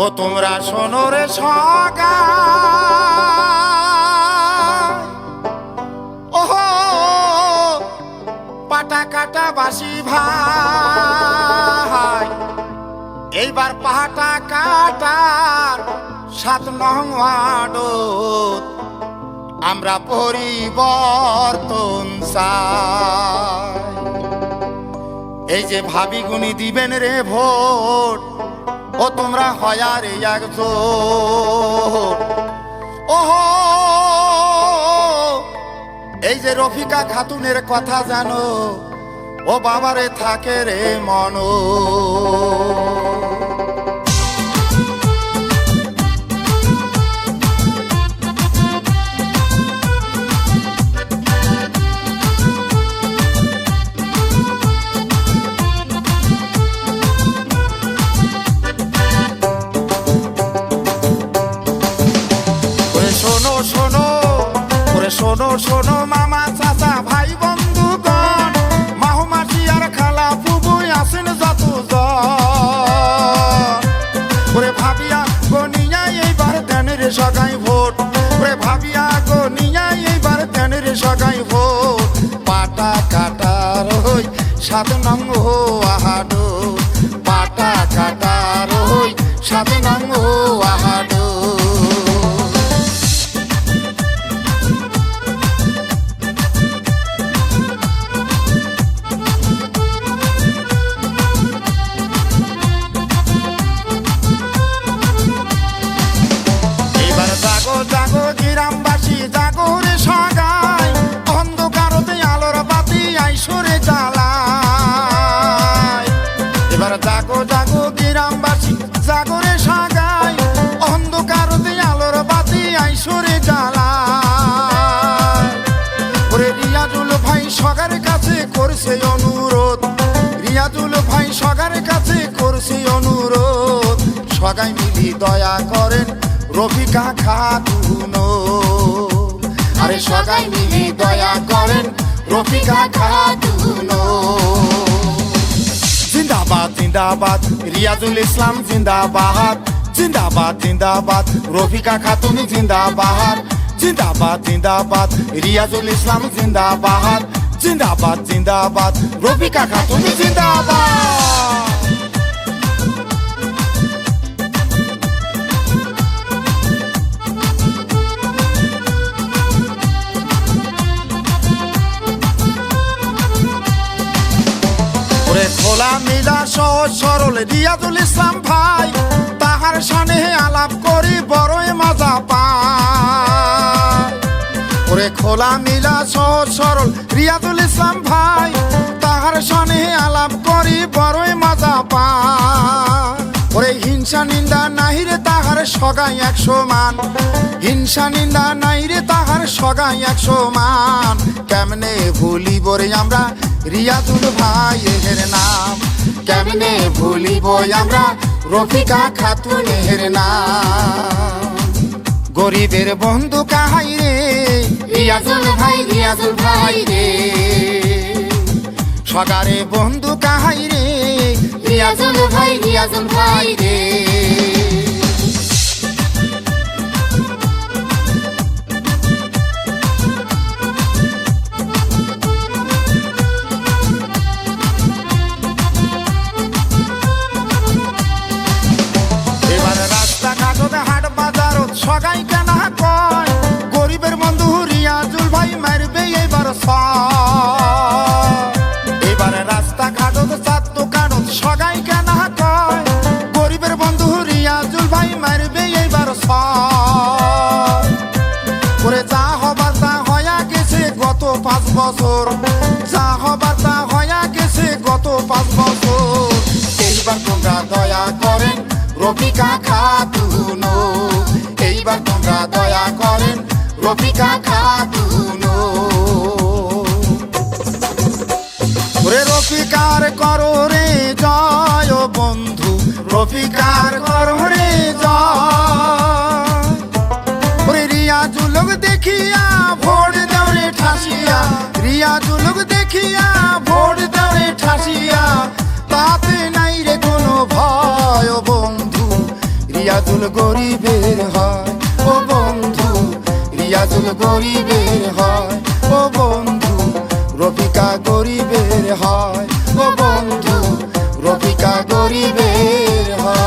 ও তোমরা শোনো রে সগা, ওহো পাটা কাটা বাসি ভাই, এইবার পাটা কাটার 7 নং ওয়ার্ডত আমরা পরিবর্তন চাই। এই যে ভাবি গুনি দিবেন রে ভোট, ও তোমরা হয়ার একজোট। ওহো এই যে রফিকা খাতুনের কথা জানো, ও বাবারে থাকে রে মন। শোনো শোনো মামা চাচা ভাই বন্ধুগণ, মাহু মাসি আর খালা ফুবুই আসেন যতজন। ভাবিয়া গো নিয়া এইবার দেন রে সগাই ভোট, ভাবিয়া গো নিয়া এইবার দেন রে সগাই ভোট। পাটা কাটার হই 7 নং ওয়ার্ড, পাটা কাটার হই 7 নং ওয়ার্ড। জাগো গ্রামবাসী জাগো রে সগাই, অন্ধকারতে আলোর বাতি আইসরে জ্বালায়। এবার জাগো জাগো গ্রামবাসী জাগো রে সগাই, অন্ধকারতে আলোর বাতি আইসরে জ্বালায়। ওরে রিয়াজুল ভাই সগার কাছে করছে অনুরোধ, রিয়াজুল ভাই সগার কাছে করছে অনুরোধ। সগাই মিলি দয়া করেন রফিকা খাতুন, আরে সগাই মিলি দয়া করেন রফিকা খাতুন। জিন্দাবাদ জিন্দাবাদ রিয়াজুল ইসলাম জিন্দাবাদ, জিন্দাবাদ জিন্দাবাদ রফিকা খাতুন জিন্দাবাদ, জিন্দাবাদ জিন্দাবাদ রিয়াজুল ইসলাম জিন্দাবাদ, জিন্দাবাদ জিন্দাবাদ রফিকা খাতুন জিন্দাবাদ। খোলা মিলা সহজ সরল রিয়াজুল ইসলাম ভাই, তাহার সানে আলাপ করি বড়ই মজা পায়। ওরে খোলা মিলা সহজ সরল রিয়াজুল ইসলাম ভাই, তাহার সানে আলাপ করি বড়ই মজা পায়। ওরে হিংসা নিন্দা নাহিরে তাহার সগাই 100 মান, হিংসা নিন্দা নাহিরে তাহার সগাই 100 মান। কেমনে ভুলিব রে আমরা রিয়াজুল ভাইয়ের নাম, কেমনে ভুলিব আমরা রফিকা খাতুনের নাম। গরিবের বন্ধু কাহাই রে রিয়াজুল ভাই রে, সগারে বন্ধু কাহাই রে রিয়াজুল ভাই রে। সগাই কেনা কয় গরিবের বন্ধু রিয়াজুল ভাই মারবে এবার এবারে রাস্তাঘাটত চার দোকানত সগাই কেনা কয় গরিবের বন্ধু রিয়াজুল ভাই মারবে এবার করে। যা হবার তা হয়া গেছে গত 5 বছর, যা হবার তা হয়া গেছে গত 5 বছর। এইবার তোমরা দয়া করেন রফিকা খাতুন, এইবার তোমরা দয়া করেন রফিকা খাতুন। ওরে রফিকার করো রে জয় বন্ধু, রফিকার করো রে জয়। ওরে রিয়াজুল দেখিয়া ভোট দাও রে ঠাসিয়া, রিয়াজুল দেখিয়া ভোট দাও রে ঠাসিয়া। তাতে নাই রে কোনো ভয় বন্ধু, রিয়াজুল গরিবের হয় ও বন্ধু, রিয়াজুল গরিবের হয় ও বন্ধু, রফিকা গরিবের হয় ও বন্ধু, রফিকা গরিবের হয়।